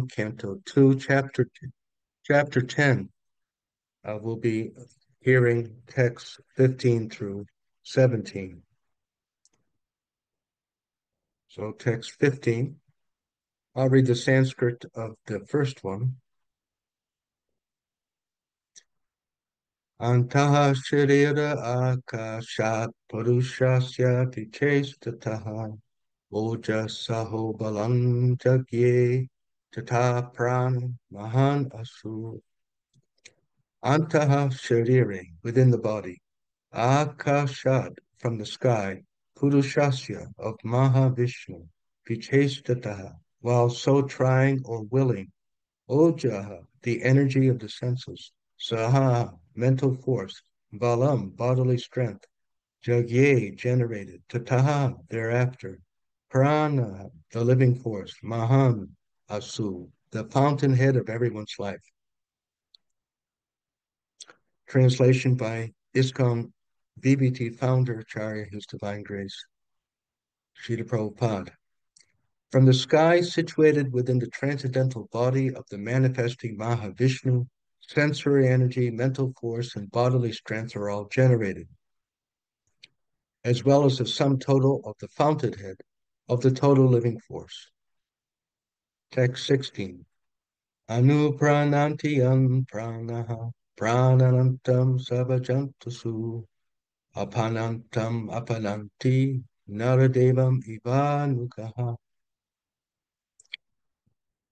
Canto 2, Chapter 10. We'll be hearing texts 15 through 17. So text 15, I'll read the Sanskrit of the first one. Antaha sharira akashat purushasya vichestataha ojasaho balam jagye tata pran mahan asu. Antaha sharire, within the body. Akashat, from the sky. Purushasya, of Mahavishnu. Vichestataha, while so trying or willing. Ojaha, the energy of the senses. Saha, mental force. Balam, bodily strength. Jagye, generated. Tataha, thereafter. Prana, the living force. Mahan, asu, the fountainhead of everyone's life. Translation by ISKCON VBT founder Acharya, His Divine Grace, Srila Prabhupada. From the sky situated within the transcendental body of the manifesting Mahavishnu, sensory energy, mental force, and bodily strength are all generated, as well as the sum total of the fountainhead of the total living force. Text 16. Anu pranantiyam pranaha prananantam savajantusu apanantam apananti naradevam ivanukaha.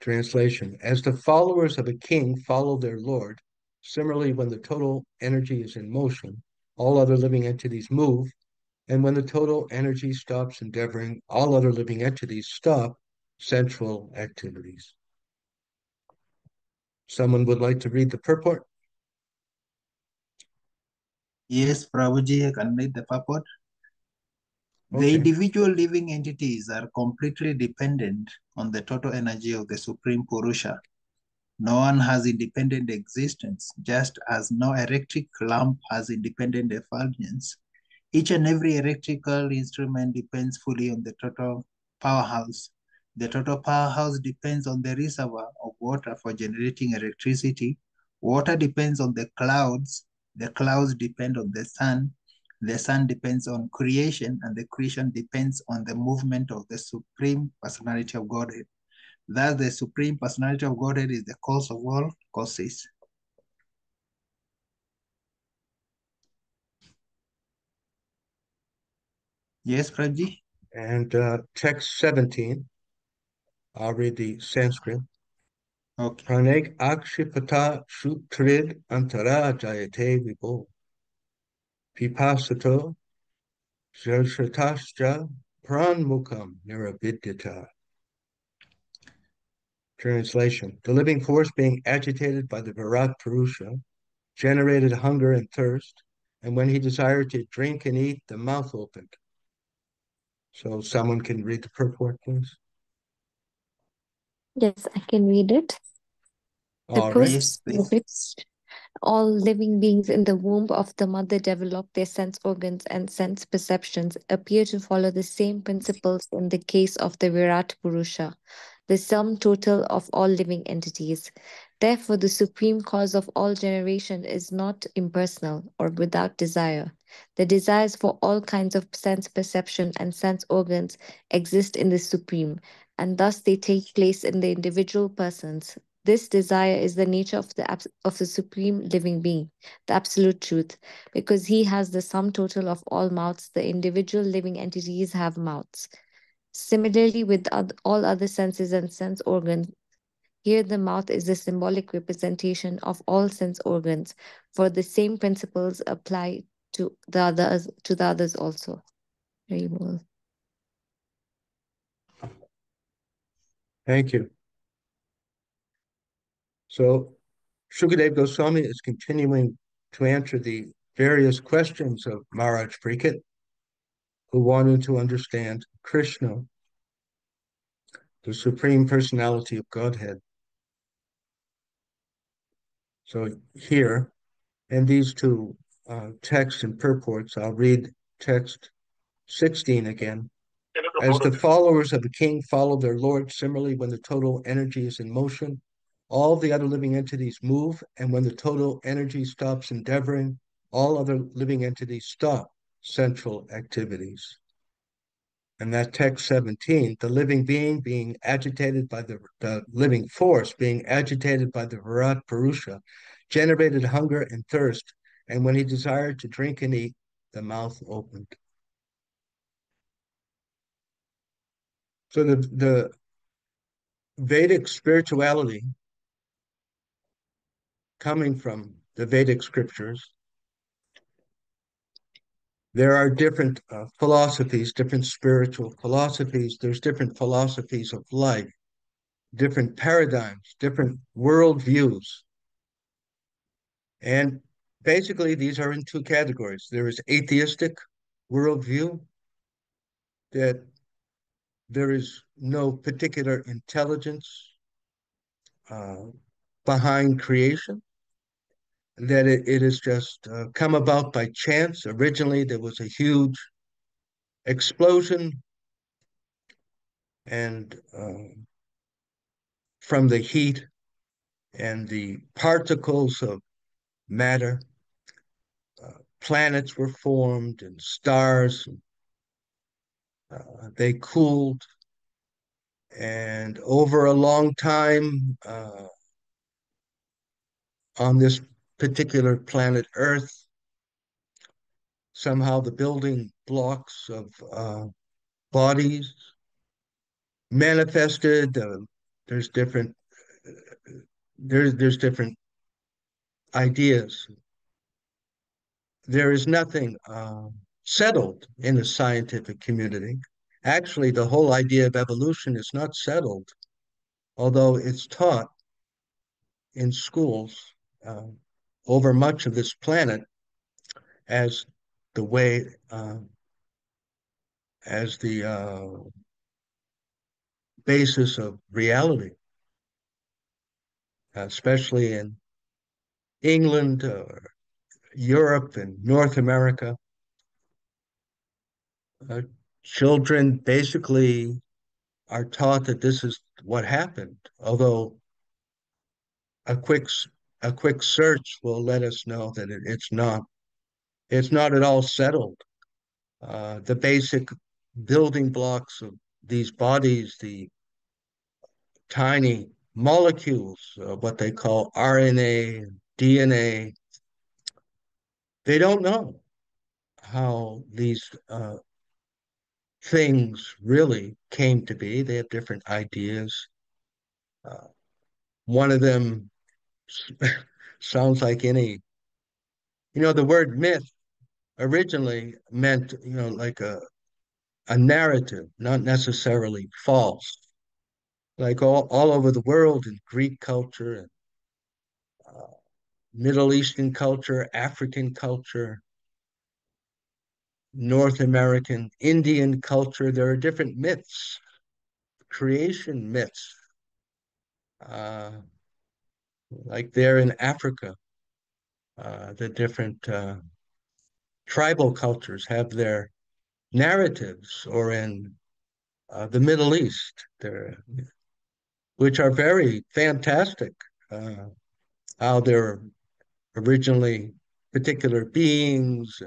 Translation. As the followers of a king follow their lord, similarly, when the total energy is in motion, all other living entities move, and when the total energy stops endeavoring, all other living entities stop sensual activities. Someone would like to read the purport? Yes, Prabhuji, I can read the purport. The Okay. individual living entities are completely dependent on the total energy of the Supreme Purusha. No one has independent existence, just as no electric lamp has independent effulgence. Each and every electrical instrument depends fully on the total powerhouse. The total powerhouse depends on the reservoir of water for generating electricity. Water depends on the clouds. The clouds depend on the sun. The sun depends on creation, and the creation depends on the movement of the Supreme Personality of Godhead. Thus, the Supreme Personality of Godhead is the cause of all causes. Yes, Prabhuji? And text 17, I'll read the Sanskrit. Okay. Praneg akshipata shutrid antara jayate vibo. Pipasato Shatascha Pranmukam Niravidyata. Translation. The living force being agitated by the Virat Purusha generated hunger and thirst, and when he desired to drink and eat, the mouth opened. So someone can read the purport, please. Yes, I can read it. The All right. process Yes, please. of which all living beings in the womb of the mother develop their sense organs and sense perceptions appear to follow the same principles in the case of the Virat Purusha, the sum total of all living entities. Therefore, the supreme cause of all generation is not impersonal or without desire. The desires for all kinds of sense perception and sense organs exist in the supreme, and thus they take place in the individual persons. This desire is the nature of of the supreme living being, the absolute truth, because he has the sum total of all mouths. The individual living entities have mouths. Similarly, with all other senses and sense organs, here the mouth is the symbolic representation of all sense organs, for the same principles apply to the others also. Very well. Thank you. So Shukadev Goswami is continuing to answer the various questions of Maharaj Pariksit, who wanted to understand Krishna, the Supreme Personality of Godhead. So here, and these two texts and purports, I'll read text 16 again. As the followers of a king follow their lord, similarly, when the total energy is in motion, all the other living entities move, and when the total energy stops endeavoring, all other living entities stop central activities. And that text 17, the living being being agitated by the living force being agitated by the Virat Purusha, generated hunger and thirst, and when he desired to drink and eat, the mouth opened. So the Vedic spirituality coming from the Vedic scriptures, there are different philosophies, different spiritual philosophies. There's different philosophies of life, different paradigms, different worldviews. And basically, these are in two categories. There is atheistic worldview, that there is no particular intelligence uh, behind creation, that it is just come about by chance. Originally, there was a huge explosion, and from the heat and the particles of matter, planets were formed and stars. They cooled, and over a long time on this particular planet Earth, somehow the building blocks of bodies manifested. There's different there's different ideas. There is nothing settled in the scientific community. Actually, the whole idea of evolution is not settled, although it's taught in schools uh, over much of this planet as the way, as the basis of reality, especially in England, Europe, and North America. Uh, Children basically are taught that this is what happened, although a quick a quick search will let us know that it's not at all settled. The basic building blocks of these bodies, the tiny molecules, what they call RNA, DNA, they don't know how these things really came to be. They have different ideas. Uh, One of them sounds like the word myth originally meant, like a narrative, not necessarily false. Like all over the world in Greek culture and uh, Middle Eastern culture, African culture, North American, Indian culture, there are different myths, creation myths. Uh, like there in Africa, the different tribal cultures have their narratives, or in the Middle East, there, which are very fantastic. Uh, how they're originally particular beings,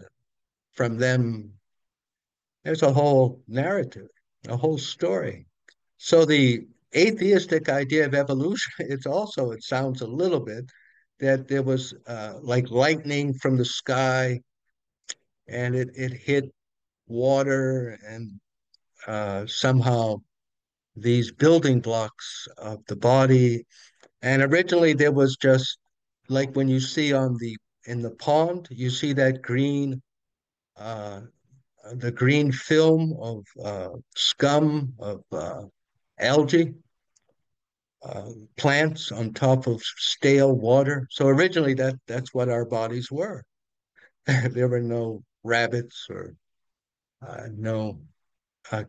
from them, there's a whole narrative, a whole story. So the atheistic idea of evolution, it sounds a little bit that there was like lightning from the sky, and it hit water, and somehow these building blocks of the body. And originally there was just like when you see in the pond, you see that uh, the green film of scum of algae, plants on top of stale water. So originally that's what our bodies were. There were no rabbits, or no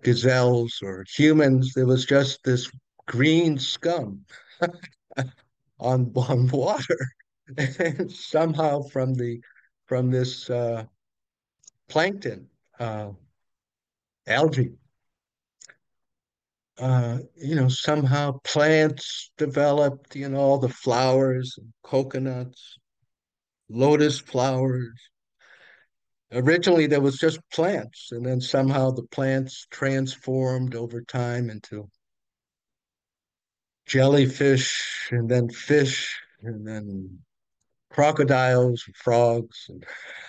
gazelles or humans. There was just this green scum on water, and somehow from this plankton, uh, algae, somehow plants developed, all the flowers, and coconuts, lotus flowers. Originally, there was just plants, and then somehow the plants transformed over time into jellyfish, and then fish, and then crocodiles, and frogs.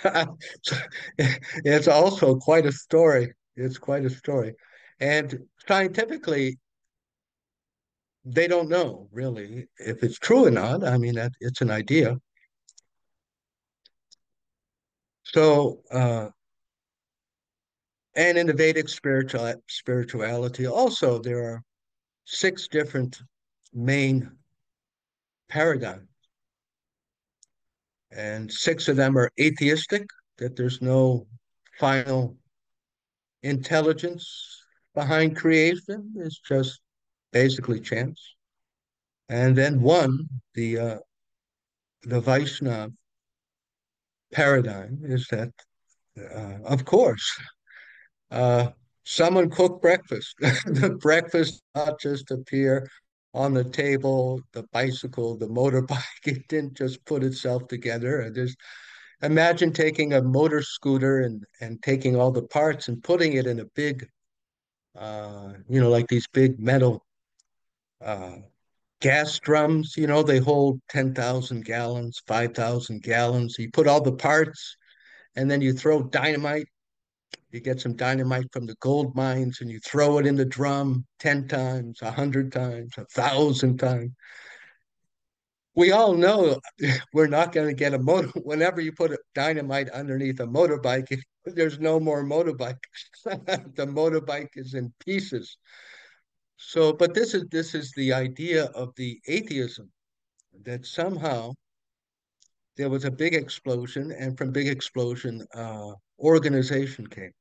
And it's also quite a story. It's quite a story. And scientifically, they don't know really if it's true or not. I mean, that it's an idea. So, and in the Vedic spirituality, also there are six different main paradigms, and six of them are atheistic, that there's no final intelligence behind creation. It's just basically chance. And then one, the Vaishnava paradigm, is that, of course, uh, someone cooked breakfast. The breakfast not just appear on the table, the bicycle, the motorbike. It didn't just put itself together. And there's imagine taking a motor scooter and taking all the parts and putting it in a big, like these big metal uh, gas drums. They hold 10,000 gallons, 5,000 gallons. You put all the parts, and then you throw dynamite. You get some dynamite from the gold mines, and you throw it in the drum 10 times, 100 times, 1,000 times. We all know we're not going to get a motor. Whenever you put a dynamite underneath a motorbike, there's no more motorbike. The motorbike is in pieces. So, but this is the idea of the atheism, that somehow there was a big explosion, and from big explosion, organization came.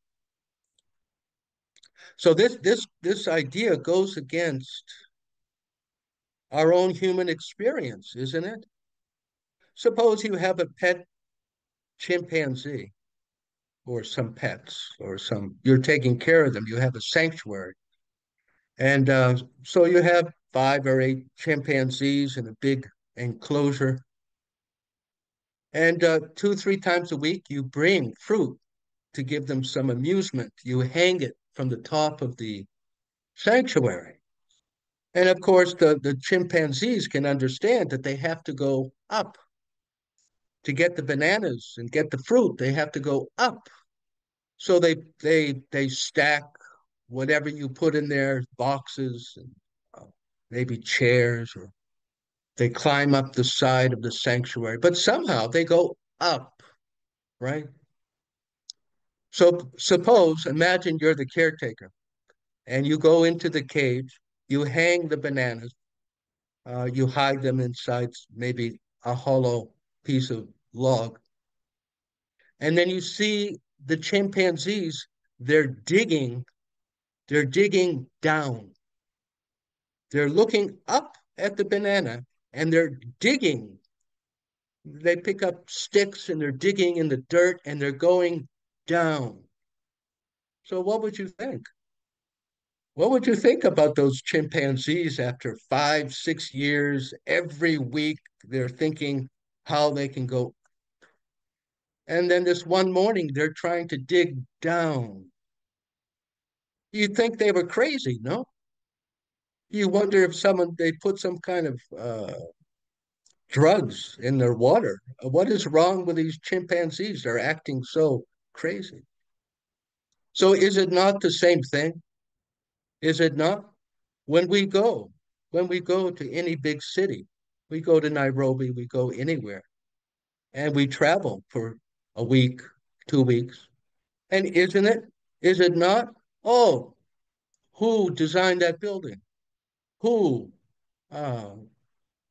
So this idea goes against our own human experience, isn't it? Suppose you have a pet chimpanzee, or some pets, or you're taking care of them. You have a sanctuary. And so you have 5 or 8 chimpanzees in a big enclosure. And 2, 3 times a week, you bring fruit to give them some amusement. You hang it from the top of the sanctuary. And of course, the chimpanzees can understand that they have to go up to get the bananas and get the fruit. They have to go up. So they stack whatever you put in their boxes, and maybe chairs, or they climb up the side of the sanctuary, but somehow they go up, right? So imagine you're the caretaker, and you go into the cage, you hang the bananas, you hide them inside maybe a hollow piece of log, and then you see the chimpanzees, they're digging, they're digging down. They're looking up at the banana, and they're digging. They pick up sticks, and they're digging in the dirt, and they're going down. So what would you think? What would you think about those chimpanzees after 5, 6 years? Every week they're thinking how they can go. And then this one morning they're trying to dig down. You'd think they were crazy, no? You wonder if they put some kind of drugs in their water. What is wrong with these chimpanzees? They're acting so crazy. So is it not the same thing? Is it not? When we go, when we go to any big city, we go to Nairobi, we go anywhere, and we travel for a week, 2 weeks. And isn't it? Is it not? Oh, who designed that building? Who uh,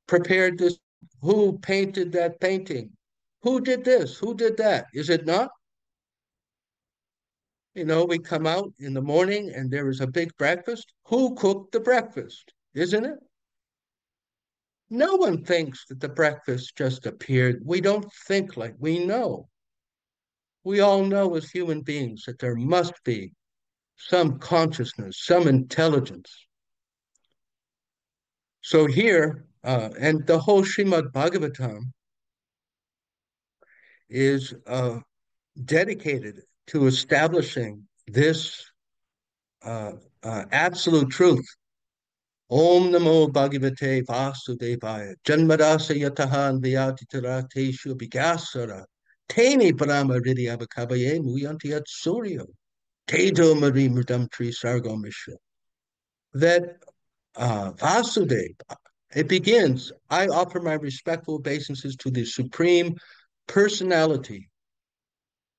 prepared this? Who painted that painting? Who did this? Who did that? Is it not? We come out in the morning and there is a big breakfast. Who cooked the breakfast? Isn't it? No one thinks that the breakfast just appeared. We don't think like we know. We all know as human beings that there must be some consciousness, some intelligence. So here, and the whole Srimad Bhagavatam is dedicated to establishing this uh, absolute truth. Om Namo Bhagavate Vasudevaya Janmadasa Yatahan Vyatitarateshu Vigasara Teni Brahma Ridyabhakabaye Muyanti At Suryo Tejo Mari Mridam Tri Sargo Mishra. That Vasudev, it begins, I offer my respectful obeisances to the Supreme Personality,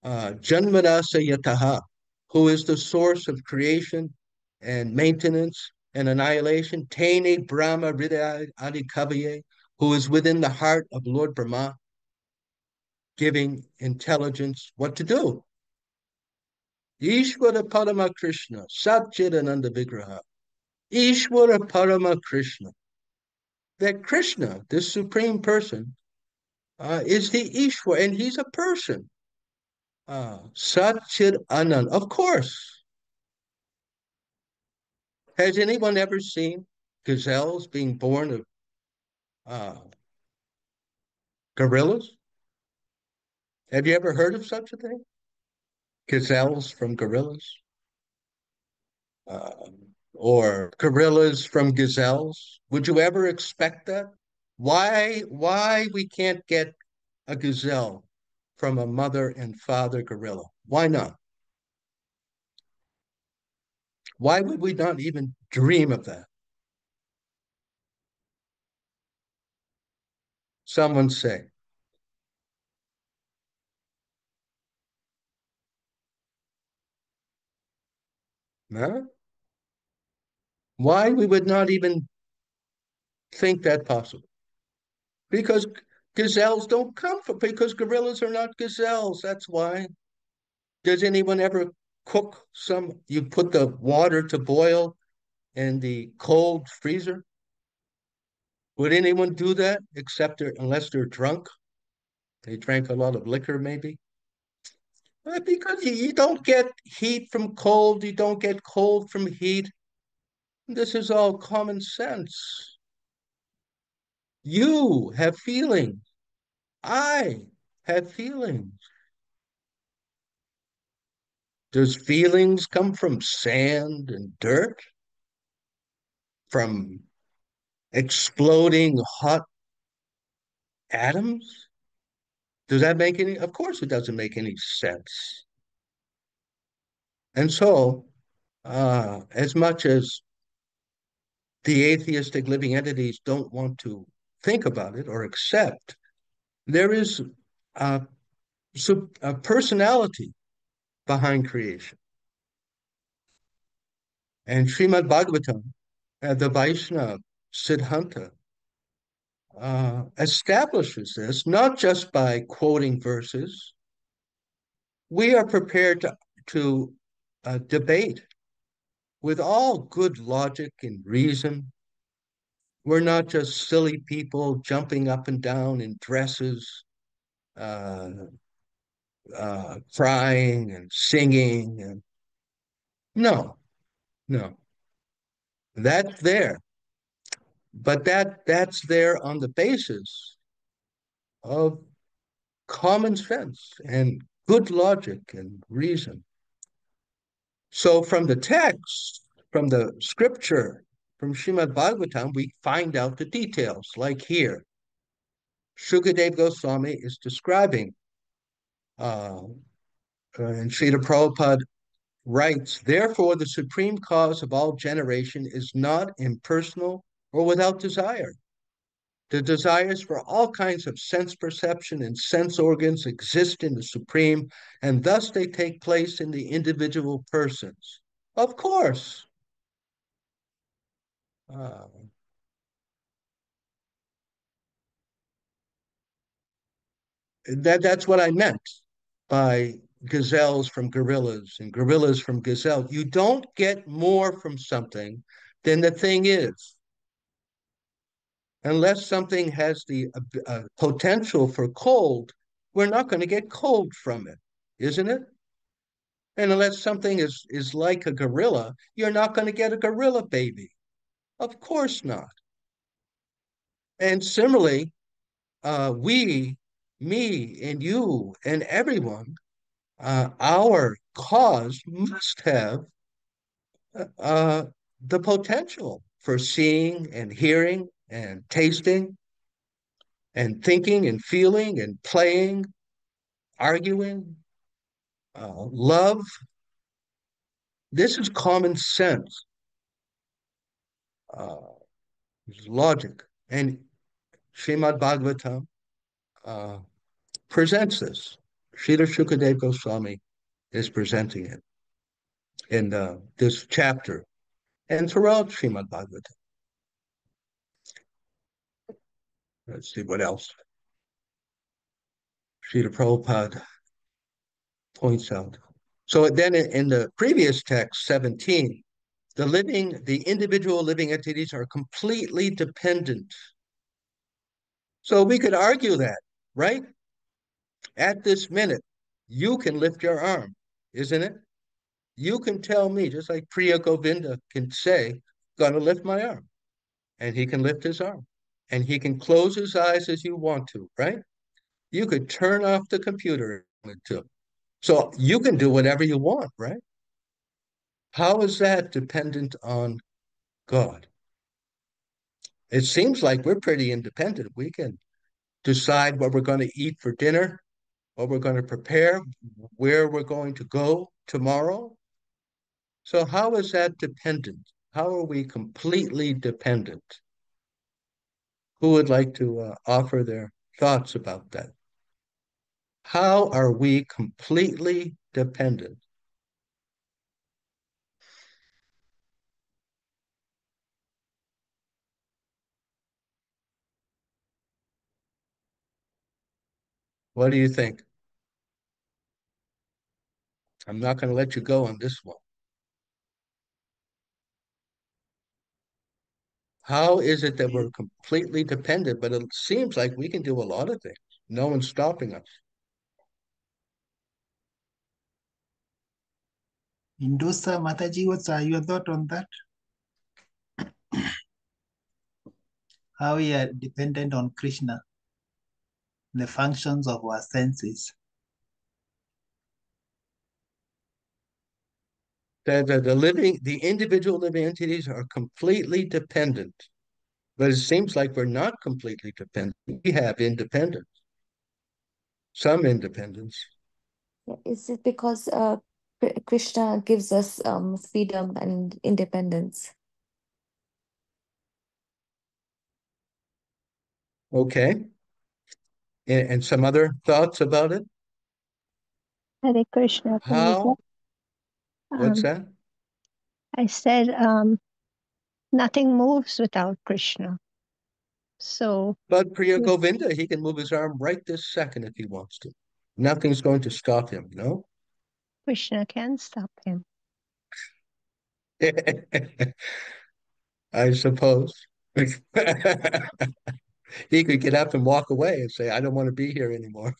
Janmadasa Yataha, who is the source of creation and maintenance and annihilation, Tene Brahma Hridaya Adi Kavaye, who is within the heart of Lord Brahma, giving intelligence what to do. Ishvara Parama Krishna, Satchidananda Vigraha. Ishvara Parama Krishna. That Krishna, this supreme person, is the Ishvara, and he's a person. Satchid Anand. Of course. Has anyone ever seen gazelles being born of uh, gorillas? Have you ever heard of such a thing? Gazelles from gorillas? Uh, or gorillas from gazelles? Would you ever expect that? Why we can't get a gazelle from a mother and father gorilla? Why not? Why would we not even dream of that? Someone say, no? Why we would not even think that possible? Because gazelles don't come from, because gorillas are not gazelles. That's why. Does anyone ever cook some? You put the water to boil in the cold freezer? Would anyone do that except unless they're drunk? They drank a lot of liquor, maybe. Because you don't get heat from cold, you don't get cold from heat. This is all common sense. You have feelings. I have feelings. Does feelings come from sand and dirt? From exploding hot atoms? Does that make any? Of course, it doesn't make any sense. And so, as much as the atheistic living entities don't want to think about it or accept, there is a, a personality behind creation. And Srimad Bhagavatam, the Vaishnava Siddhanta, establishes this not just by quoting verses. We are prepared to debate with all good logic and reason. We're not just silly people jumping up and down in dresses, uh, crying and singing. And no, no, that's there, but that's there on the basis of common sense and good logic and reason. So from the text, from the scripture, from Srimad Bhagavatam, we find out the details, like here. Shukadev Goswami is describing, and Srila Prabhupada writes, therefore, the supreme cause of all generation is not impersonal or without desire. The desires for all kinds of sense perception and sense organs exist in the supreme, and thus they take place in the individual persons. Of course. Uh, that's what I meant by gazelles from gorillas and gorillas from gazelle. You don't get more from something than the thing is. Unless something has the potential for cold, we're not going to get cold from it, isn't it? And unless something is like a gorilla, you're not going to get a gorilla baby. Of course not. And similarly, we, me, and you, and everyone, our cause must have uh, the potential for seeing and hearing and tasting and thinking and feeling and playing, arguing, love. This is common sense, uh, logic. And Srimad Bhagavatam uh, presents this. Srila Shukadev Goswami is presenting it in this chapter and throughout Srimad Bhagavatam. Let's see what else. Srila Prabhupada points out. So then in the previous text, 17, the individual living entities are completely dependent. So we could argue that, right? At this minute, you can lift your arm, isn't it? You can tell me, just like Priya Govinda can say, gonna lift my arm. And he can lift his arm. And he can close his eyes as you want to, right? You could turn off the computer to. So you can do whatever you want, right? How is that dependent on God? It seems like we're pretty independent. We can decide what we're going to eat for dinner, what we're going to prepare, where we're going to go tomorrow. So how is that dependent? How are we completely dependent? Who would like to offer their thoughts about that? How are we completely dependent? What do you think? I'm not going to let you go on this one. How is it that we're completely dependent, but it seems like we can do a lot of things? No one's stopping us. Indusa Mataji, what's your thought on that? How we are dependent on Krishna, the functions of our senses. The individual living entities are completely dependent, but it seems like we're not completely dependent. We have independence, some independence. Is it because Krishna gives us freedom and independence? Okay. And some other thoughts about it? Hare Krishna, Prabhuji. How? What's Um, that? I said nothing moves without Krishna. So But Priya Govinda, he can move his arm right this second if he wants to. Nothing's going to stop him, no? Krishna can stop him. I suppose. He could get up and walk away and say, I don't want to be here anymore.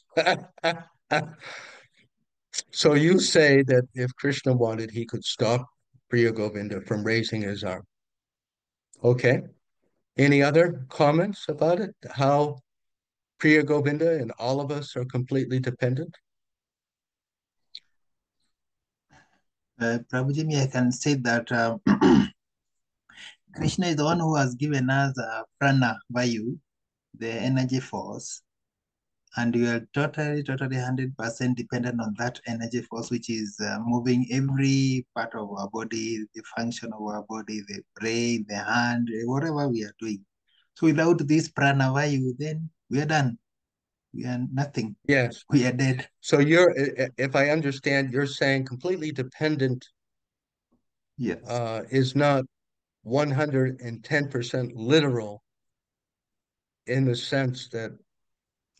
So you say that if Krishna wanted, he could stop Priya Govinda from raising his arm. Okay. Any other comments about it? How Priya Govinda and all of us are completely dependent? Prabhuji, I can say that Krishna is the one who has given us prana, vayu, the energy force, and we are totally 100% dependent on that energy force, which is moving every part of our body, the function of our body, the brain, the hand, whatever we are doing. So without this prana vayu, then we are done. We are nothing. Yes. We are dead. So if I understand, you're saying completely dependent Yes. is not 110% literal in the sense that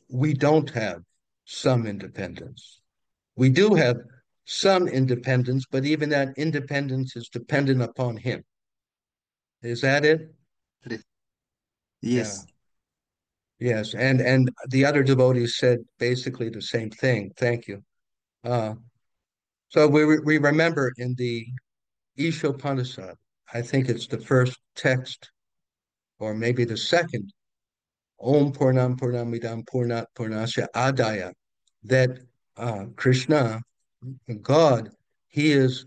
we don't have some independence. We do have some independence, but even that independence is dependent upon him. Is that it? Yeah. Yes. Yes. And the other devotees said basically the same thing. Thank you. Uh, so we remember in the Ishopanishad, I think it's the first text or maybe the second, Om Purnam Purnamidam Purnat Purnasya Adaya, that Krishna, God, he is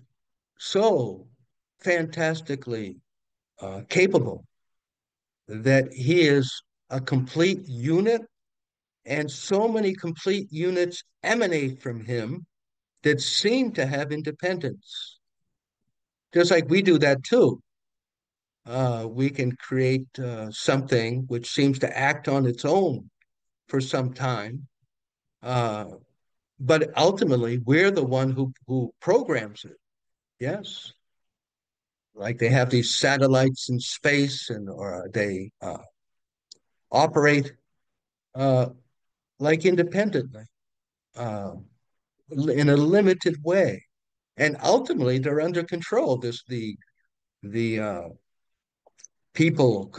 so fantastically capable that he is a complete unit, and so many complete units emanate from him that seem to have independence. Just like we do that too. We can create something which seems to act on its own for some time, uh, but ultimately we're the one who programs it. Yes, like they have these satellites in space, and or they operate uh, like independently uh, in a limited way, and ultimately they're under control. The people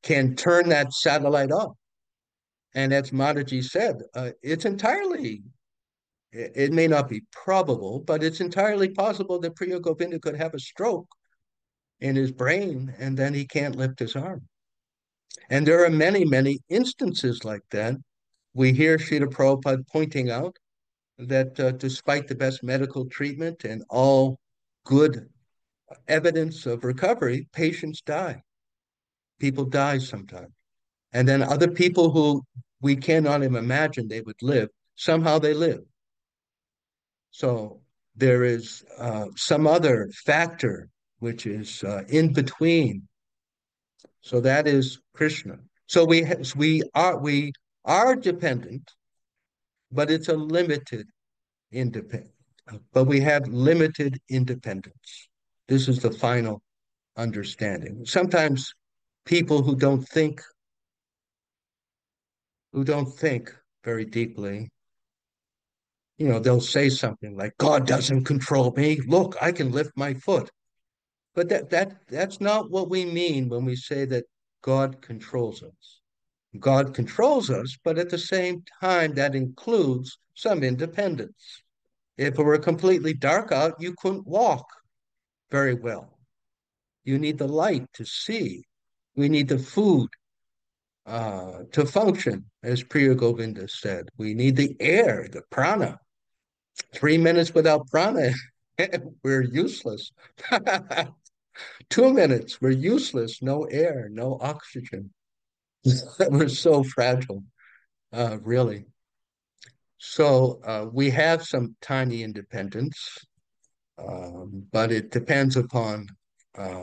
can turn that satellite off, and as Mataji said, it's entirely. It may not be probable, but it's entirely possible that Priya Govinda could have a stroke in his brain, and then he can't lift his arm. And there are many, many instances like that. We hear Srila Prabhupada pointing out that despite the best medical treatment and all good evidence of recovery, patients die. People die sometimes. And then other people who we cannot even imagine they would live, somehow they live. So there is some other factor which is in between. So that is Krishna. So we are dependent, but it's a limited independent. But we have limited independence. This is the final understanding. Sometimes people who don't think very deeply, they'll say something like, God doesn't control me. Look, I can lift my foot. But that's not what we mean when we say that God controls us. God controls us, but at the same time, that includes some independence. If it were completely dark out, you couldn't walk very well. You need the light to see. We need the food to function, as Priya Govinda said. We need the air, the prana. 3 minutes without prana, we're useless. 2 minutes, we're useless. No air, no oxygen. We're so fragile, really. So we have some tiny independence, but it depends upon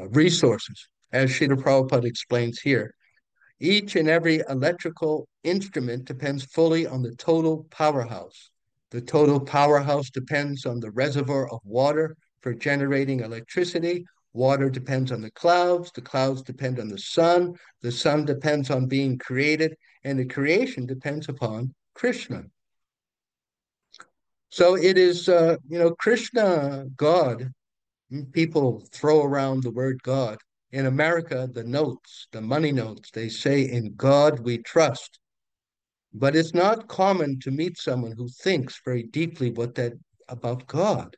resources. As Srila Prabhupada explains here, each and every electrical instrument depends fully on the total powerhouse. The total powerhouse depends on the reservoir of water for generating electricity. Water depends on the clouds depend on the sun depends on being created, and the creation depends upon Krishna. So it is, Krishna, God. People throw around the word God. In America, the money notes, they say, in God we trust. But it's not common to meet someone who thinks very deeply about God.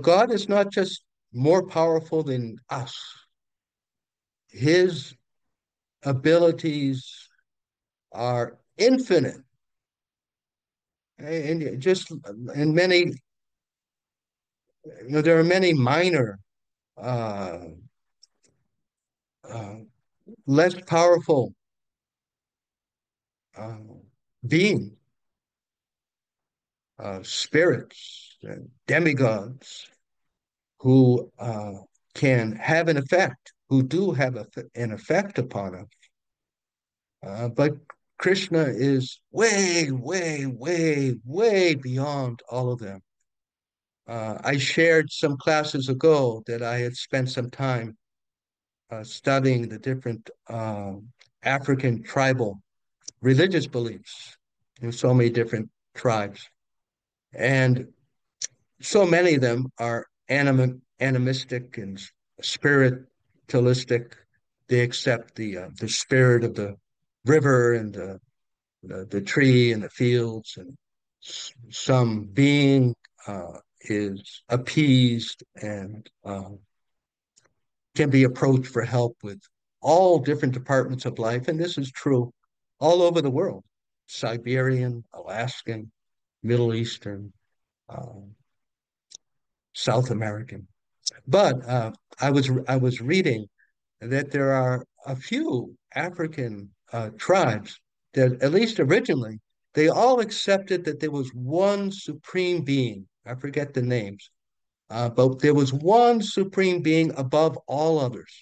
God is not just more powerful than us. His abilities are infinite, and just in many, there are many minor, uh, uh, less powerful uh, beings, spirits, and demigods who can have an effect, who do have an effect upon us. But Krishna is way, way, way, way beyond all of them. I shared some classes ago that I had spent some time studying the different African tribal religious beliefs in so many different tribes. And so many of them are animistic and spiritualistic. They accept the spirit of the river and the tree and the fields, and some being is appeased and can be approached for help with all different departments of life. And this is true all over the world, Siberian, Alaskan, Middle Eastern, uh, South American. But I was reading that there are a few African tribes that, at least originally, they all accepted that there was one supreme being. I forget the names, but there was one supreme being above all others.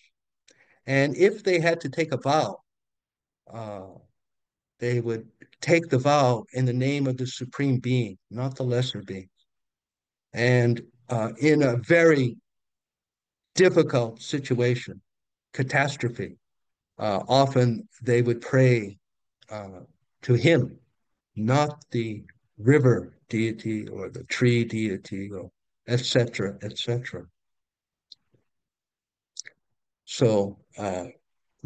And if they had to take a vow, uh, they would take the vow in the name of the supreme being, not the lesser being. And in a very difficult situation, catastrophe, often they would pray uh, to him, not the river deity or the tree deity, or etc., etc. So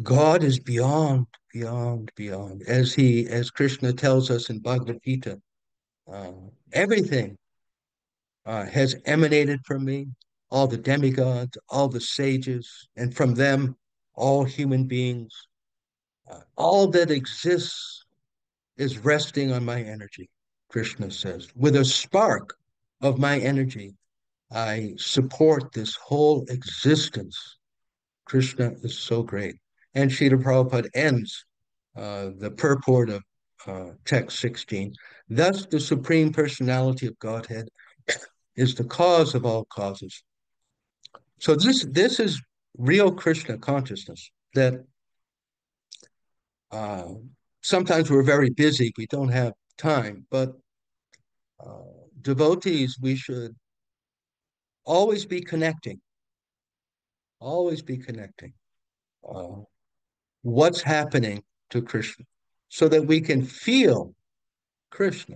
God is beyond, beyond, beyond. As Krishna tells us in Bhagavad Gita, uh, everything has emanated from me, all the demigods, all the sages, and from them, all human beings. All that exists is resting on my energy, Krishna says. With a spark of my energy, I support this whole existence. Krishna is so great. And Srila Prabhupada ends the purport of text 16. Thus, the Supreme Personality of Godhead is the cause of all causes. So this is real Krishna consciousness that uh, sometimes we're very busy, we don't have time, but uh, devotees, we should always be connecting, always be connecting. Uh, what's happening to Krishna so that we can feel Krishna.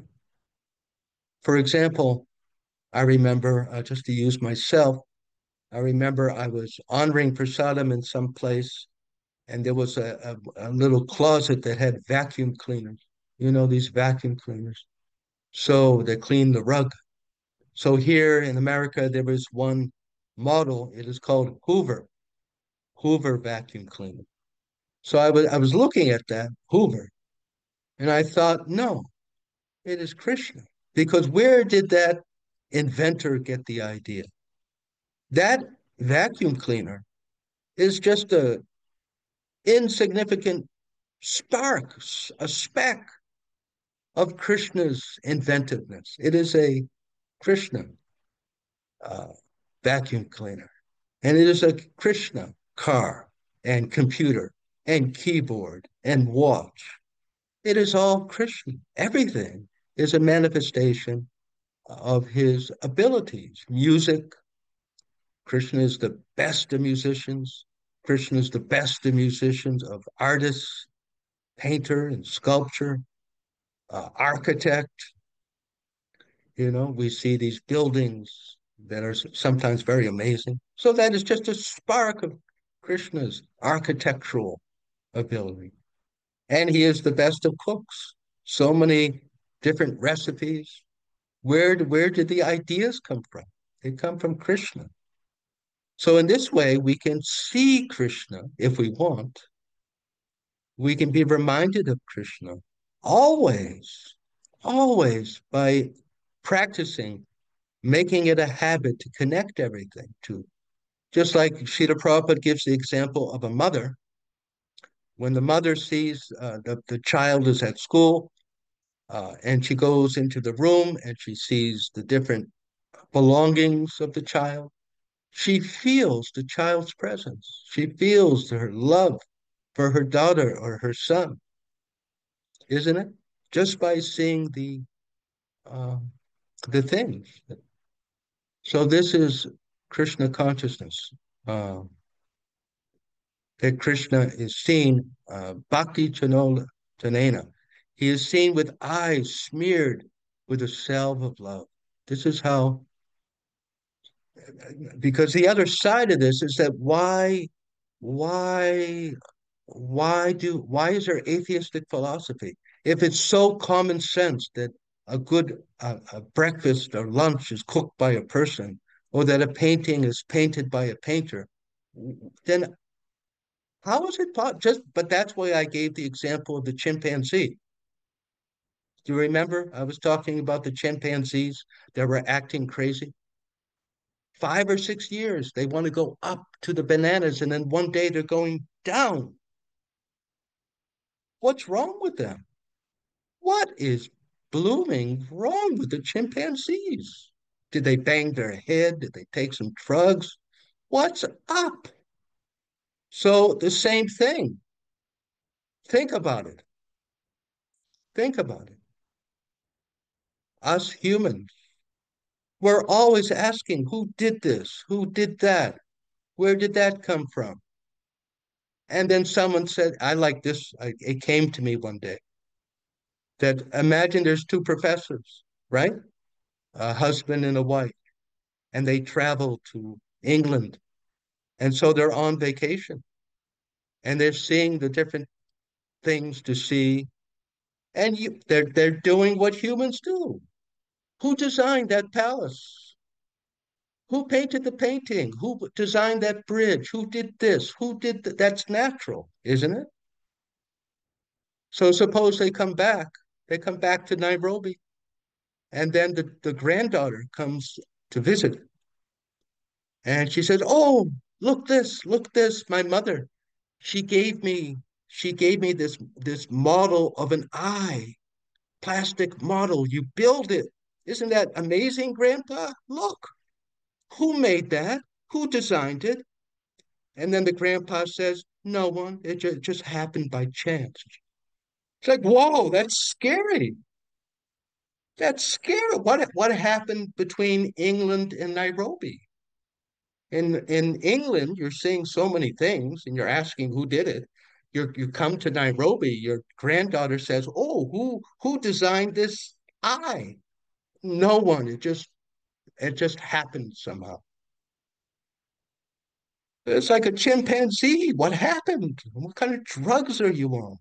For example, I remember, just to use myself, I remember I was honoring prasadam in some place, and there was a little closet that had vacuum cleaners. You know, these vacuum cleaners. So they clean the rug. So here in America, there was one model. It is called Hoover vacuum cleaner. So I was looking at that Hoover, and I thought, no, it is Krishna. Because where did that inventor get the idea? That vacuum cleaner is just a insignificant spark, a speck of Krishna's inventiveness. It is a Krishna uh, vacuum cleaner, and it is a Krishna car and computer and keyboard and watch. It is all Krishna. Everything is a manifestation of his abilities. Music, Krishna is the best of musicians. Krishna is the best of musicians, of artists, painter and sculpture, architect. You know, we see these buildings that are sometimes very amazing. So that is just a spark of Krishna's architectural ability. And he is the best of cooks. So many different recipes. Where did the ideas come from? They come from Krishna. So in this way, we can see Krishna if we want. We can be reminded of Krishna always, always by practicing, making it a habit to connect everything to. Just like Srila Prabhupada gives the example of a mother, when the mother sees the child is at school and she goes into the room and she sees the different belongings of the child, she feels the child's presence. She feels her love for her daughter or her son, isn't it? Just by seeing uh, the things. So this is Krishna consciousness. Uh, that Krishna is seen, bhakti chanena. He is seen with eyes smeared with a salve of love. This is how, because the other side of this is that why, why is there atheistic philosophy? If it's so common sense that a good a breakfast or lunch is cooked by a person, or that a painting is painted by a painter, then How is it but that's why I gave the example of the chimpanzee. Do you remember? I was talking about the chimpanzees that were acting crazy. 5 or 6 years, they want to go up to the bananas, and then one day they're going down. What's wrong with them? What is blooming wrong with the chimpanzees? Did they bang their head? Did they take some drugs? What's up? So the same thing. Think about it. Think about it. Us humans, we're always asking, who did this? Who did that? Where did that come from? And then someone said, I like this. It came to me one day that imagine there's two professors, right? A husband and a wife, and they travel to England. And so they're on vacation and they're seeing the different things to see. And they're doing what humans do. Who designed that palace? Who painted the painting? Who designed that bridge? Who did this? Who did that? That's natural, isn't it? So suppose they come back to Nairobi, and then the granddaughter comes to visit, and she says, "Oh, look this, my mother. She gave me, she gave me this model of an eye, plastic model. You build it. Isn't that amazing, Grandpa? Look, who made that? Who designed it?" And then the grandpa says, "No one. It just happened by chance." It's like, whoa, that's scary. That's scary. What happened between England and Nairobi? In England, you're seeing so many things, and you're asking who did it. You come to Nairobi, your granddaughter says, "Oh, who designed this eye?" No one. It just happened somehow. It's like a chimpanzee. What happened? What kind of drugs are you on?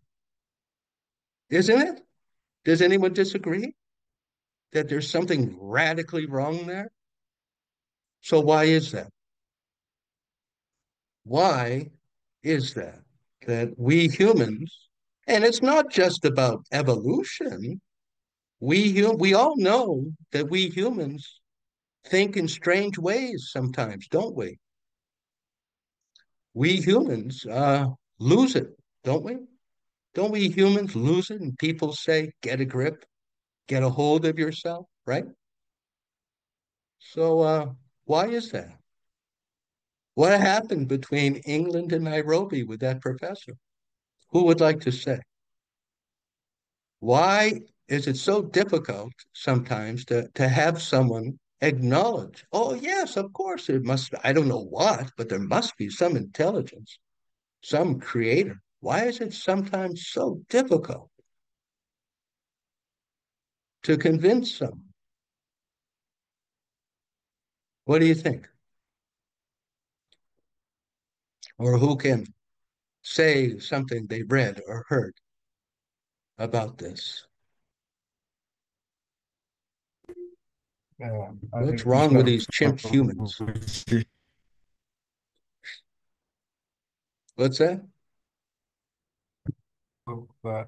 Isn't it? Does anyone disagree that there's something radically wrong there? So why is that? Why is that? That we humans, and it's not just about evolution, we all know that we humans think in strange ways sometimes, don't we? We humans lose it, don't we? Don't we humans lose it? And people say, get a grip, get a hold of yourself, right? So why is that? What happened between England and Nairobi with that professor? Who would like to say? Why is it so difficult sometimes to have someone acknowledge, oh, yes, of course, it must, I don't know what, but there must be some intelligence, some creator. Why is it sometimes so difficult to convince someone? What do you think? Or who can say something they read or heard about this? I What's think wrong with Krishna these chimp humans? Prabhuji What's that?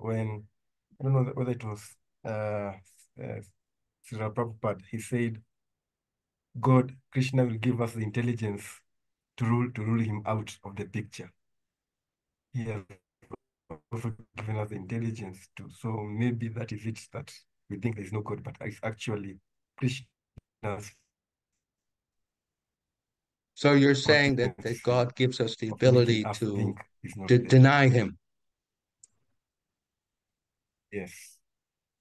when I don't know whether it was Srila Prabhupada, he said, God, Krishna will give us the intelligence to rule him out of the picture. He has also given us the intelligence to. So maybe that is it, that we think there is no God, but it's actually Krishna's So you're saying that potency God gives us the of making ability us to think is not there. deny him. Yes.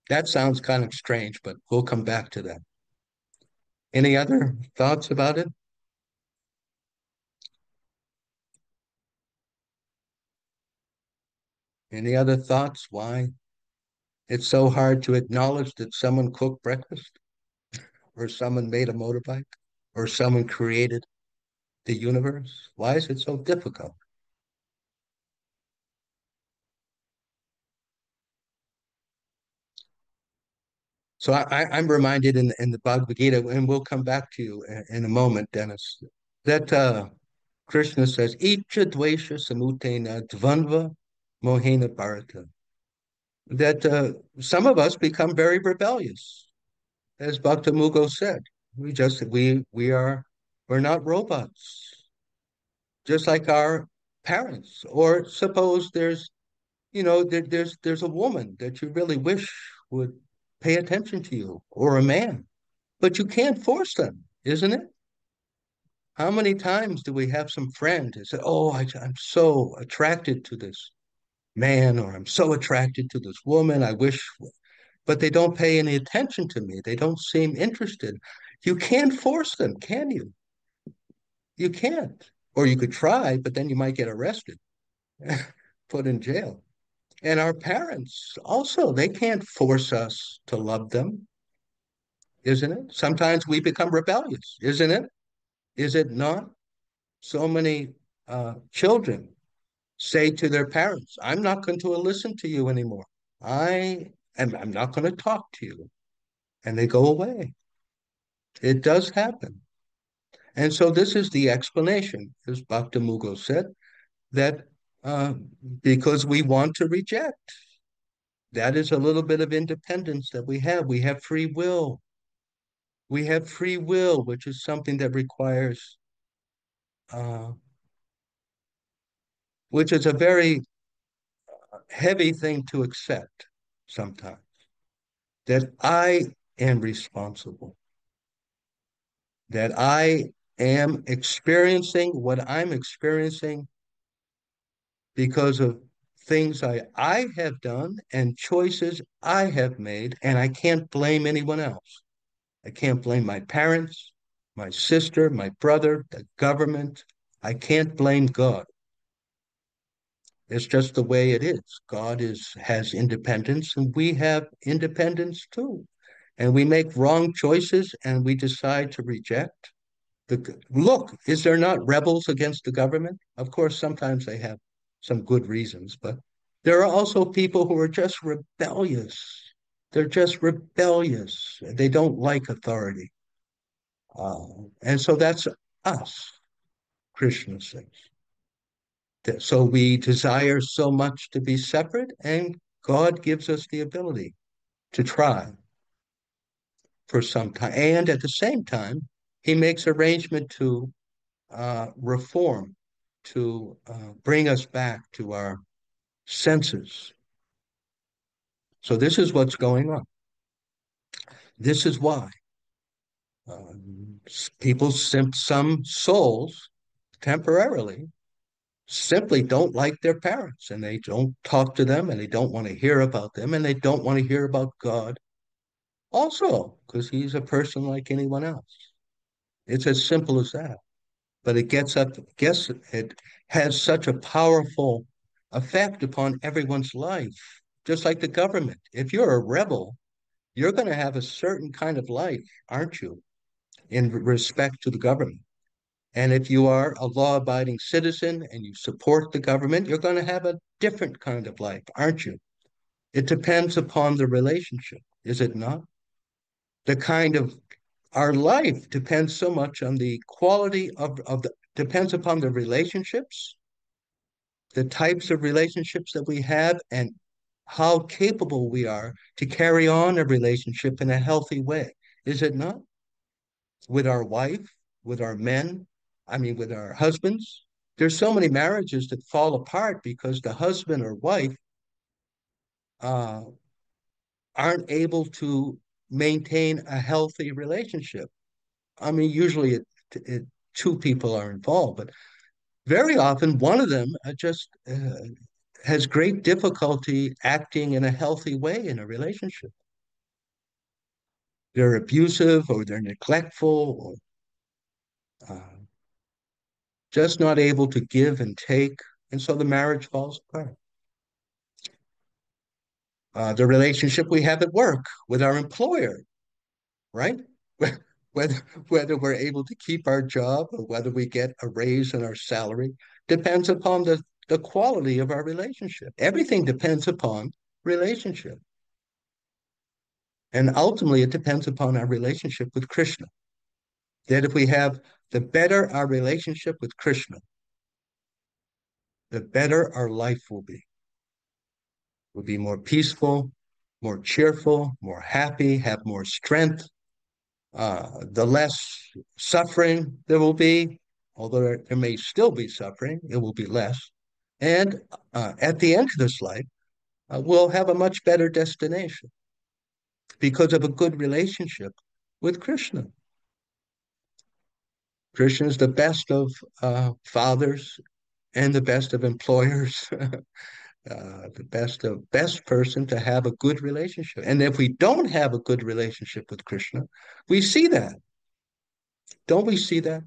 That sounds kind of strange, but we'll come back to that. Any other thoughts about it? Any other thoughts? Why it's so hard to acknowledge that someone cooked breakfast, or someone made a motorbike, or someone created the universe? Why is it so difficult? So I'm reminded in the Bhagavad Gita, and we'll come back to you in a moment, Dennis, that Krishna says, Icha dvesha samutena dvanva mohena bharata. That some of us become very rebellious, as Bhakta Mugo said. We're not robots, just like our parents. Or suppose there's a woman that you really wish would pay attention to you, or a man, but you can't force them, isn't it? How many times do we have some friend who say, "Oh, I'm so attracted to this man," or "I'm so attracted to this woman. I wish," but they don't pay any attention to me. They don't seem interested. You can't force them, can you? You can't. Or you could try, but then you might get arrested, put in jail. And our parents also, they can't force us to love them, isn't it? Sometimes we become rebellious, isn't it? Is it not? So many children say to their parents, I'm not going to listen to you anymore. I'm not going to talk to you. And they go away. It does happen. And so this is the explanation, as Bhakta Mugo said, that uh, because we want to reject, that is a little bit of independence that we have. We have free will. We have free will, which is something that requires, uh, which is a very heavy thing to accept sometimes, that I am responsible, that I am experiencing what I'm experiencing because of things I have done and choices I have made, and I can't blame anyone else. I can't blame my parents, my sister, my brother, the government. I can't blame God. It's just the way it is. God has independence, and we have independence too. And we make wrong choices, and we decide to reject. Look, is there not rebels against the government? Of course, sometimes they have some good reasons, but there are also people who are just rebellious. They're just rebellious. They don't like authority. And so that's us, Krishna says. So we desire so much to be separate, and God gives us the ability to try for some time. And at the same time, he makes arrangement to reform, to bring us back to our senses. So this is what's going on. This is why some souls temporarily simply don't like their parents, and they don't talk to them, and they don't want to hear about them, and they don't want to hear about God also, because he's a person like anyone else. It's as simple as that. But it has such a powerful effect upon everyone's life, just like the government. If you're a rebel, you're going to have a certain kind of life, aren't you, in respect to the government? And if you are a law-abiding citizen and you support the government, you're going to have a different kind of life, aren't you? It depends upon the relationship, is it not? The kind of Our life depends so much on the quality depends upon the relationships, the types of relationships that we have, and how capable we are to carry on a relationship in a healthy way. Is it not? With our wife, with our men, with our husbands. There's so many marriages that fall apart because the husband or wife uh, aren't able to maintain a healthy relationship. Usually two people are involved, but very often one of them just has great difficulty acting in a healthy way in a relationship. They're abusive, or they're neglectful, or just not able to give and take. And so the marriage falls apart. The relationship we have at work with our employer, right? Whether whether we're able to keep our job, or whether we get a raise in our salary, depends upon the quality of our relationship. Everything depends upon relationship. And ultimately, it depends upon our relationship with Krishna. That if we have the better our relationship with Krishna, the better our life will be. We'll be more peaceful, more cheerful, more happy, have more strength. The less suffering there will be, although there may still be suffering, it will be less. And at the end of this life, we'll have a much better destination because of a good relationship with Krishna. Krishna is the best of fathers and the best of employers, the best person to have a good relationship. And if we don't have a good relationship with Krishna, we see that. Don't we see that?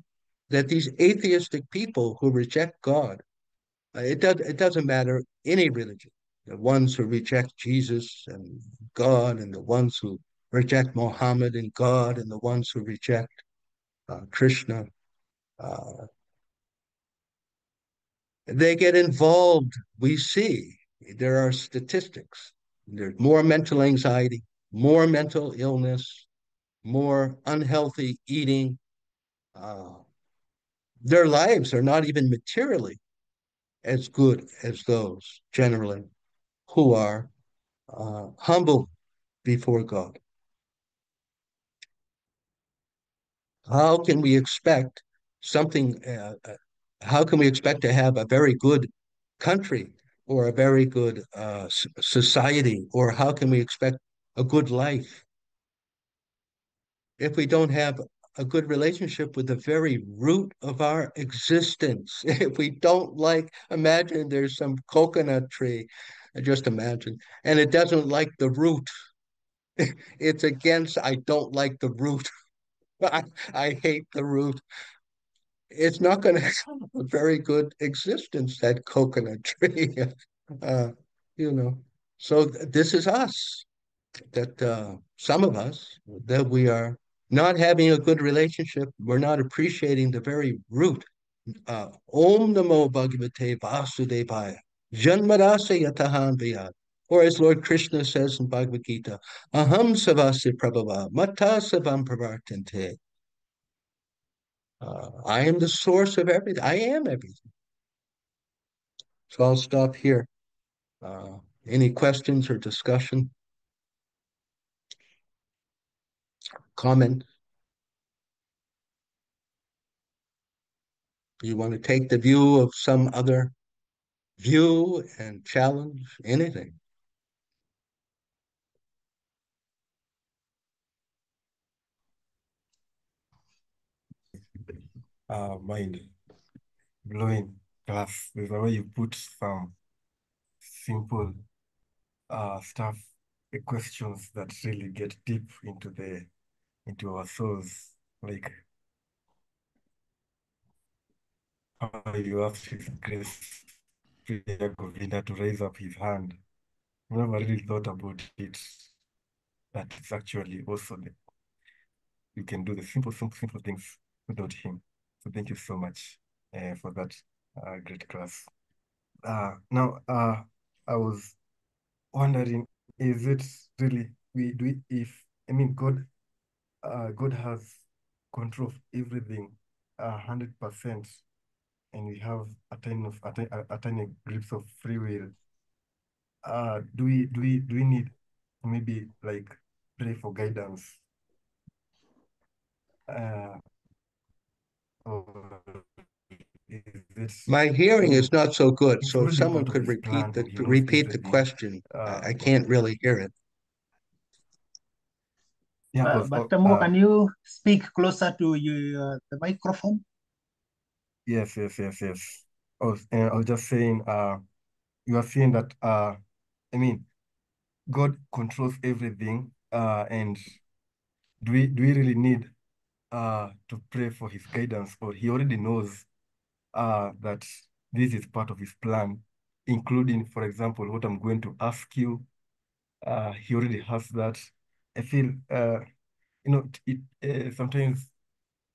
That these atheistic people who reject God, it doesn't matter any religion. The ones who reject Jesus and God, and the ones who reject Muhammad and God, and the ones who reject Krishna, uh, they get involved. We see there are statistics. There's more mental anxiety, more mental illness, more unhealthy eating. Uh, their lives are not even materially as good as those generally who are humble before God. How can we expect something? How can we expect to have a very good country or a very good society, or how can we expect a good life if we don't have a good relationship with the very root of our existence? If we don't like, imagine there's some coconut tree, just imagine, and it doesn't like the root. It's against, I don't like the root. I, I hate the root. It's not going to have a very good existence, that coconut tree. uh, you know, so this is us, that some of us, that we are not having a good relationship. We're not appreciating the very root. Om Namo Bhagavate Vasudevaya. Janmarasa Yatahan Vyad. Or as Lord Krishna says in Bhagavad Gita, Aham Savasi Prabhava, Mata Savam Pravartante. I am the source of everything. I am everything. So I'll stop here. Any questions or discussion? Comment? You want to take the view of some other view and challenge anything? Mind blowing class. There's a way you put some simple stuff, questions that really get deep into our souls, like how you asked His Grace Priya Govinda to raise up his hand. I never really thought about it. That it's actually also you can do the simple things without him. So thank you so much for that great class. Now, I was wondering, is it really we do it if I mean God has control of everything 100%, and we have a tiny glimpse of free will. Do we need maybe like pray for guidance? Or is it My hearing is not so good, it's so if already someone part of could his plan and he knows repeat the everything? question. I can't really hear it. Yeah, But Tamo, can you speak closer to the microphone? yes. I was just saying, you are saying that, I mean, God controls everything, and do we really need to pray for his guidance, or he already knows that this is part of his plan, including, for example, what I'm going to ask you. He already has that. I feel, sometimes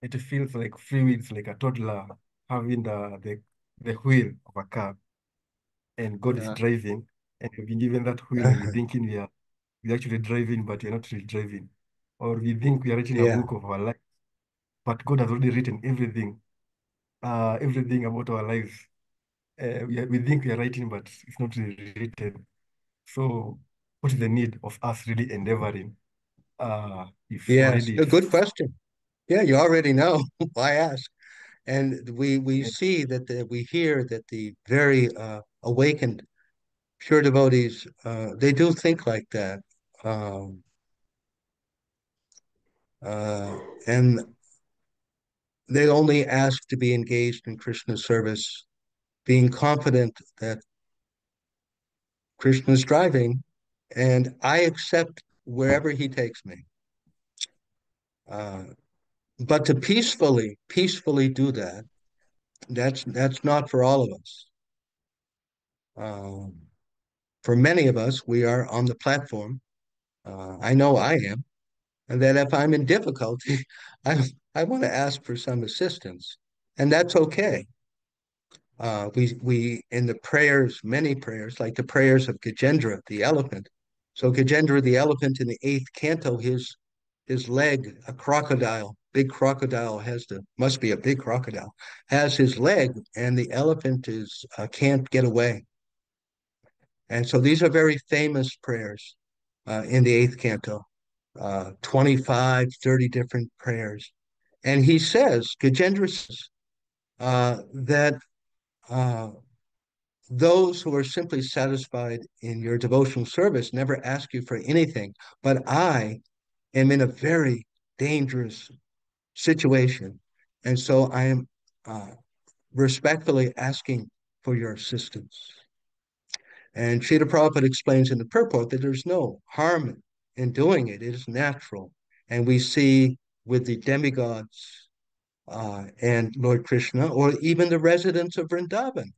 it feels like free will is like a toddler having the wheel of a car, and God is Yeah. driving, and we've been given that wheel, and we're thinking we're actually driving, but we're not really driving. Or we think we are writing a Yeah. book of our life, but God has already written everything about our lives. we think we are writing, but it's not really written. So what is the need of us really endeavoring? If Yes, already a it's good question. Yeah, you already know. Why ask? And we see that we hear that the very awakened pure devotees they do think like that. Um, uh, and they only ask to be engaged in Krishna's service, being confident that Krishna is driving, and I accept wherever he takes me. Uh, but to peacefully do that, that's not for all of us. Um, for many of us, we are on the platform. I know I am, and that if I'm in difficulty, I want to ask for some assistance, and that's okay. We in the prayers, many prayers, like the prayers of Gajendra, the elephant. So Gajendra, the elephant, in the eighth canto, his leg, a crocodile, big crocodile has the must be a big crocodile, has his leg, and the elephant is can't get away. And so these are very famous prayers in the eighth canto, 25, 30 different prayers. And he says, Gajendra says, that uh, those who are simply satisfied in your devotional service never ask you for anything. But I am in a very dangerous situation. And so I am uh, respectfully asking for your assistance. And Srila Prabhupada explains in the purport that there's no harm in doing it. It is natural. And we see with the demigods and Lord Krishna, or even the residents of Vrindavan,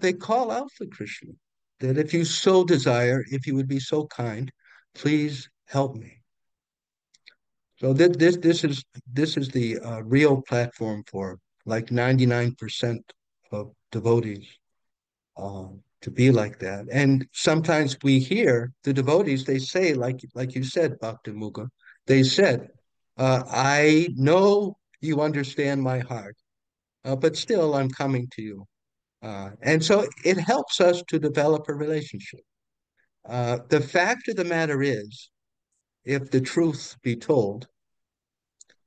they call out for Krishna, that if you so desire, if you would be so kind, please help me. So this is the real platform for like 99% of devotees to be like that. And sometimes we hear the devotees, they say, like you said, Bhakti Muga, they said, I know you understand my heart, but still I'm coming to you. And so it helps us to develop a relationship. The fact of the matter is, if the truth be told,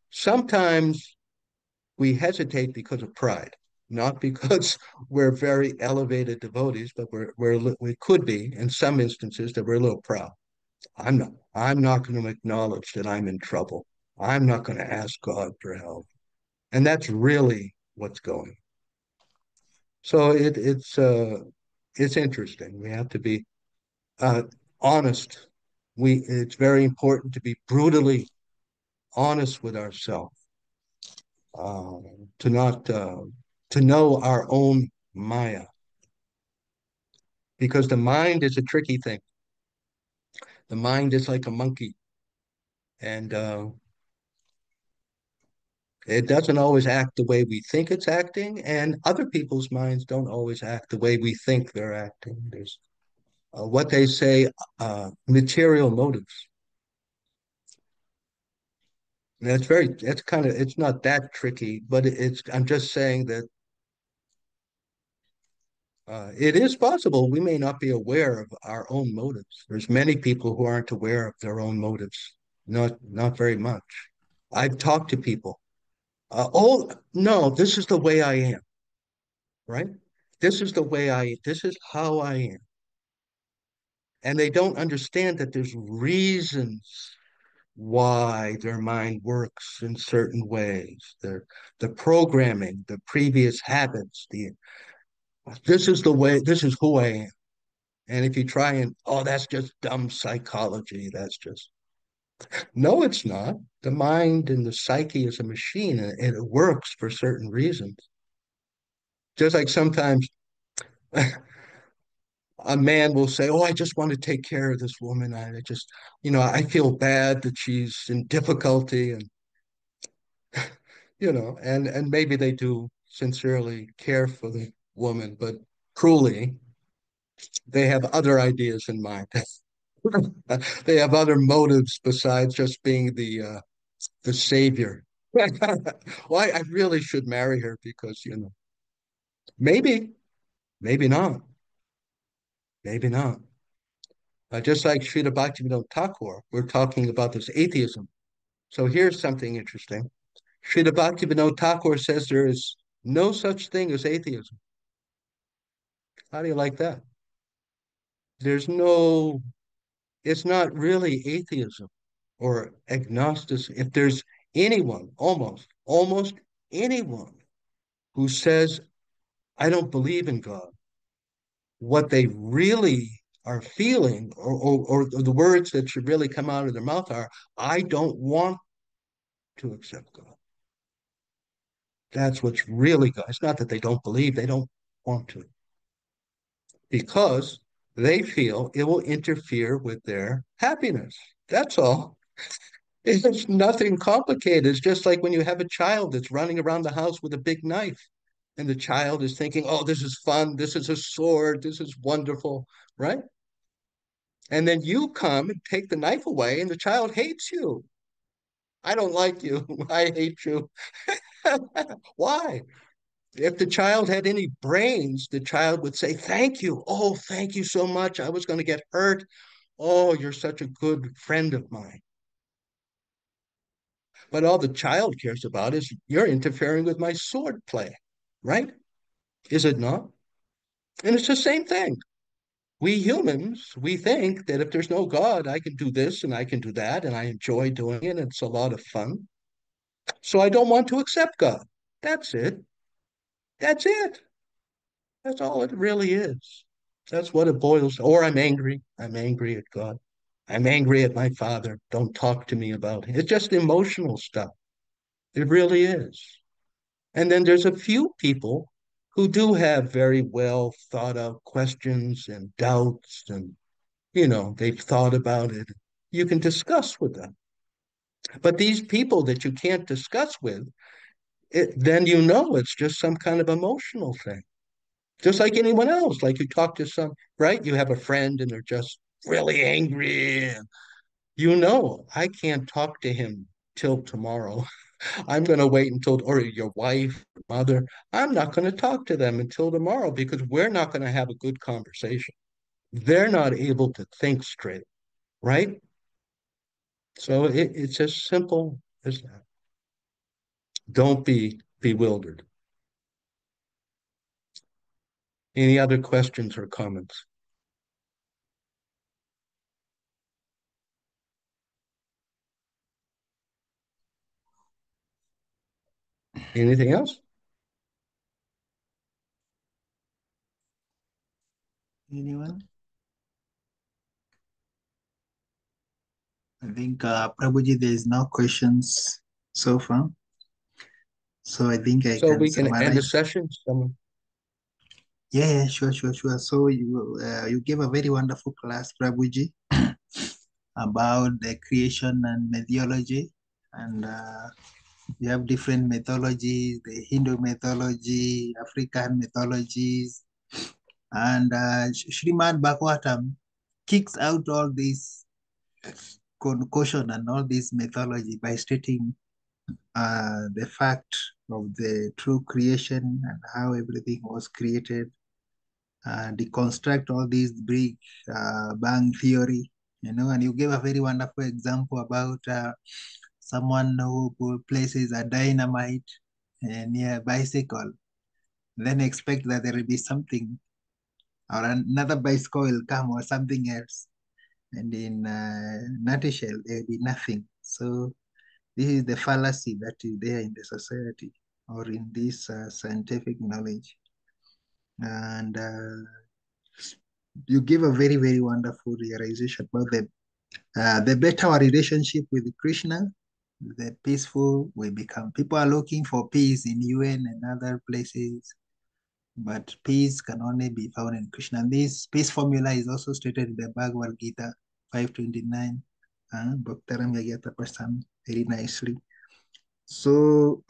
sometimes we hesitate because of pride, not because we're very elevated devotees, but we could be in some instances that we're a little proud. I'm not going to acknowledge that I'm in trouble. I'm not going to ask God for help. And that's really what's going. So it's interesting. We have to be uh, honest. It's very important to be brutally honest with ourselves, uh, to not to know our own Maya, because the mind is a tricky thing. The mind is like a monkey, and it doesn't always act the way we think it's acting, and other people's minds don't always act the way we think they're acting. There's what they say, material motives. That's kind of, it's not that tricky, but I'm just saying that it is possible we may not be aware of our own motives. There's many people who aren't aware of their own motives, not very much. I've talked to people. Oh no, this is the way I am, right? This is how I am. And they don't understand that there's reasons why their mind works in certain ways. The programming, the previous habits, the this is the way, this is who I am. And if you try and, oh, that's just dumb psychology, that's just, no, it's not. The mind and the psyche is a machine and it works for certain reasons. Just like sometimes a man will say, oh, I just want to take care of this woman. I just, I feel bad that she's in difficulty and, and maybe they do sincerely care for the woman, but cruelly, they have other ideas in mind. They have other motives besides just being the savior. Well, I really should marry her because, maybe. Maybe not. Maybe not. Just like Srila Bhaktivinoda Thakur, we're talking about this atheism. So here's something interesting. Srila Bhaktivinoda Thakur says there is no such thing as atheism. How do you like that? There's no, it's not really atheism or agnosticism. If there's anyone, almost anyone who says, I don't believe in God, what they really are feeling, or the words that should really come out of their mouth are, I don't want to accept God. That's what's really God. It's not that they don't believe, they don't want to, because they feel it will interfere with their happiness. That's all. It's nothing complicated. It's just like when you have a child that's running around the house with a big knife, and the child is thinking, oh, this is fun, this is a sword, this is wonderful, right? And then you come and take the knife away, and the child hates you. I don't like you. I hate you. Why? If the child had any brains, the child would say, thank you. Oh, thank you so much. I was going to get hurt. Oh, you're such a good friend of mine. But all the child cares about is you're interfering with my sword play, right? Is it not? And it's the same thing. We humans, we think that if there's no God, I can do this and I can do that, and I enjoy doing it, and it's a lot of fun. So I don't want to accept God. That's it. That's it. That's all it really is. That's what it boils. Or I'm angry. I'm angry at God. I'm angry at my father. Don't talk to me about it. It's just emotional stuff. It really is. And then there's a few people who do have very well thought out questions and doubts, and they've thought about it. You can discuss with them. But these people that you can't discuss with, then it's just some kind of emotional thing. Just like anyone else. Like you talk to right? You have a friend and they're just really angry. And I can't talk to him till tomorrow. I'm going to wait until, or your wife, mother, I'm not going to talk to them until tomorrow because we're not going to have a good conversation. They're not able to think straight, right? So it's as simple as that. Don't be bewildered. Any other questions or comments? Anything else? Anyone? I think Prabhuji, there is no questions so far. So I think I So can we can end the summarize. session. Yeah, sure. So you gave a very wonderful class, Prabhuji, about the creation and mythology, and we have different mythologies: the Hindu mythology, African mythologies, and Srimad Bhagavatam kicks out all these concoction and all this mythology by stating the fact of the true creation and how everything was created, deconstruct all these big bang theory, and you gave a very wonderful example about someone who places a dynamite near a bicycle, then expect that there will be something or another bicycle will come or something else. And in nutshell, there will be nothing. So this is the fallacy that is there in the society or in this scientific knowledge. And you give a very, very wonderful realization about the better our relationship with Krishna, the peaceful we become. People are looking for peace in UN and other places, but peace can only be found in Krishna. And this peace formula is also stated in the Bhagavad Gita 529. Bhaktaram Yagyata Prasam very nicely. So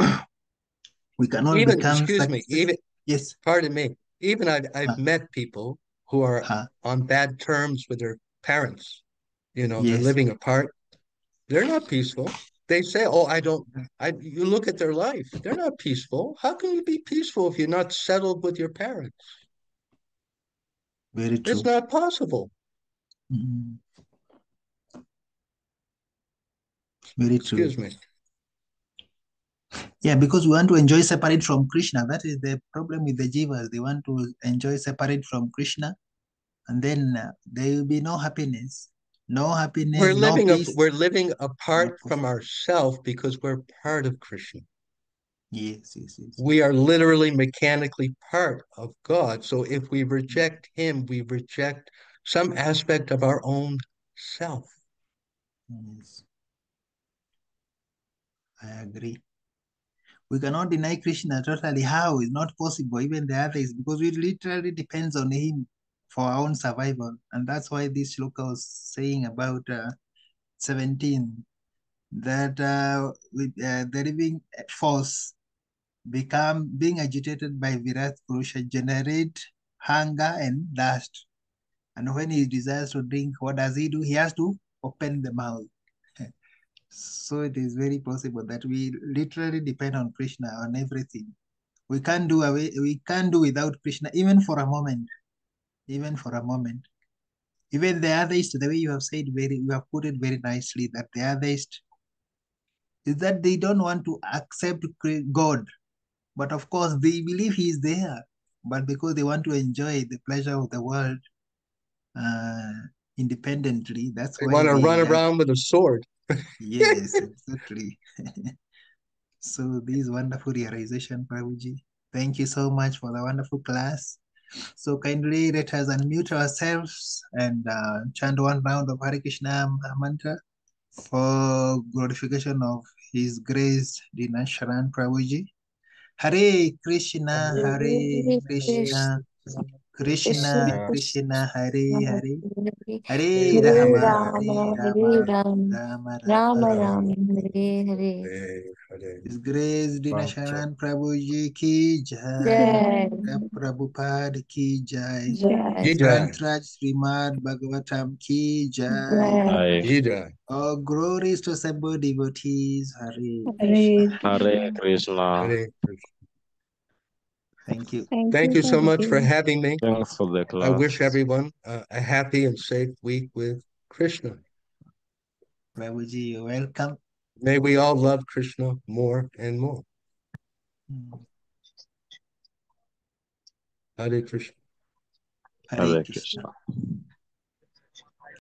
we can all Even, become excuse me, success. Yes. pardon me, even I've met people who are Uh, on bad terms with their parents. They're yes. living apart. They're not peaceful. They say, oh, you look at their life. They're not peaceful. How can you be peaceful if you're not settled with your parents? Very It's true. not possible. Mhm. Very true. Excuse me. Yeah, because we want to enjoy separate from Krishna. That is the problem with the jivas. They want to enjoy separate from Krishna, and then there will be no happiness, no peace, We're living no apart from prosperity. ourselves because we're part of Krishna. Yes, yes, yes. We are literally mechanically part of God. So if we reject him, we reject some aspect of our own self. Yes, I agree. We cannot deny Krishna totally. How? It's not possible. Even the others, because we literally depends on him for our own survival. And that's why this shloka was saying about 17, that the living force become being agitated by Virat Purusha, generate hunger and thirst. And when he desires to drink, what does he do? He has to open the mouth. So it is very possible that we literally depend on Krishna on everything. We can't do without Krishna, even for a moment. Even for a moment. Even the atheist, the way you have said you have put it very nicely, that the atheist is that they don't want to accept God. But of course, they believe He is there. But because they want to enjoy the pleasure of the world uh, independently, that's They why want to run they are. around with a sword. Yes, exactly. So, this wonderful realization, Prabhuji. Thank you so much for the wonderful class. So, kindly let us unmute ourselves and chant one round of Hare Krishna mantra for glorification of His Grace, Dina Sharan Prabhuji. Hare Krishna, Hare Hare Krishna, Krishna, Krishna Krishna Krishna, Hare Krishna, Hare, Hare Hare Hare Rama, Rama, Hare Hare Rama, Rama, Rama Rama, Rama Hare. Rama, Hare Hare. His Grace Dinasharan Prabhuji ki jai, Jai, Prabhupada ki jai, Jai, Ida, Grantraj Srimad Bhagavatam ki jai. Jai. Ida. All glories to assembled devotees. Hare Krishna. Hare Hare Krishna. Krishna. Hare Krishna. Thank you. Thank Thank you, you so much for Prabhuji. having me. Thanks for the I wish class. everyone a happy and safe week with Krishna. Prabhuji, you're welcome. May we all love Krishna more and more. Hare Krishna. Hare Hare Krishna. Krishna.